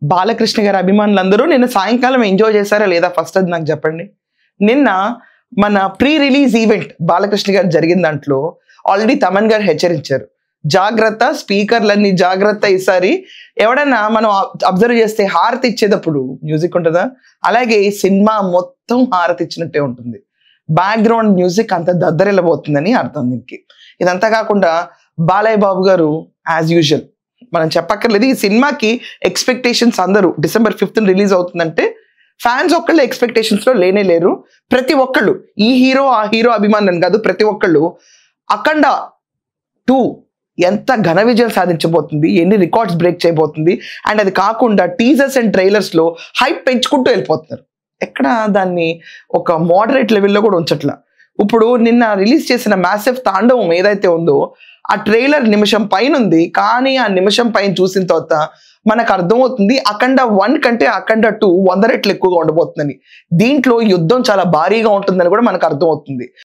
బాలకృష్ణ గారి అభిమానులందరూ నిన్న సాయంకాలం ఎంజాయ్ చేశారా లేదా ఫస్ట్ అది నాకు చెప్పండి. నిన్న మన ప్రీ రిలీజ్ ఈవెంట్ బాలకృష్ణ గారు జరిగిన దాంట్లో ఆల్రెడీ తమన్ గారు హెచ్చరించారు, జాగ్రత్త స్పీకర్లన్నీ జాగ్రత్త, ఈసారి ఎవడన్నా మనం అబ్జర్వ్ చేస్తే హారతి ఇచ్చేటప్పుడు మ్యూజిక్ ఉంటుందా, అలాగే సినిమా మొత్తం హారతి ఇచ్చినట్టే ఉంటుంది. బ్యాక్గ్రౌండ్ మ్యూజిక్ అంత దద్దరిల్లబోతుందని అర్థం దీనికి. ఇదంతా కాకుండా బాలయ్య బాబు గారు యాజ్ యూజువల్ మనం చెప్పక్కర్లేదు, ఈ సినిమాకి ఎక్స్పెక్టేషన్స్ అందరూ December 5th రిలీజ్ అవుతుందంటే ఫ్యాన్స్ ఒక్కళ్ళు ఎక్స్పెక్టేషన్స్ లో లేనే లేరు. ప్రతి ఒక్కళ్ళు ఈ హీరో ఆ హీరో అభిమానం కాదు, ప్రతి ఒక్కళ్ళు అఖండ 2 ఎంత ఘన విజయం సాధించబోతుంది, ఎన్ని రికార్డ్స్ బ్రేక్ చేయబోతుంది, అండ్ అది కాకుండా టీజర్స్ అండ్ ట్రైలర్స్ లో హైప్ పెంచుకుంటూ వెళ్ళిపోతున్నారు. ఎక్కడ దాన్ని ఒక మోడరేట్ లెవెల్లో కూడా ఉంచట్లా. ఇప్పుడు నిన్న రిలీజ్ చేసిన మ్యాసివ్ తాండవం ఏదైతే ఉందో ఆ ట్రైలర్ నిమిషం పైన ఉంది, కానీ ఆ నిమిషం పైన చూసిన తర్వాత మనకు అర్థమవుతుంది అఖండ 1 కంటే అఖండ 2 100 రెట్లు ఎక్కువగా ఉండబోతుందని. దీంట్లో యుద్ధం చాలా భారీగా ఉంటుందని కూడా మనకు అర్థమవుతుంది.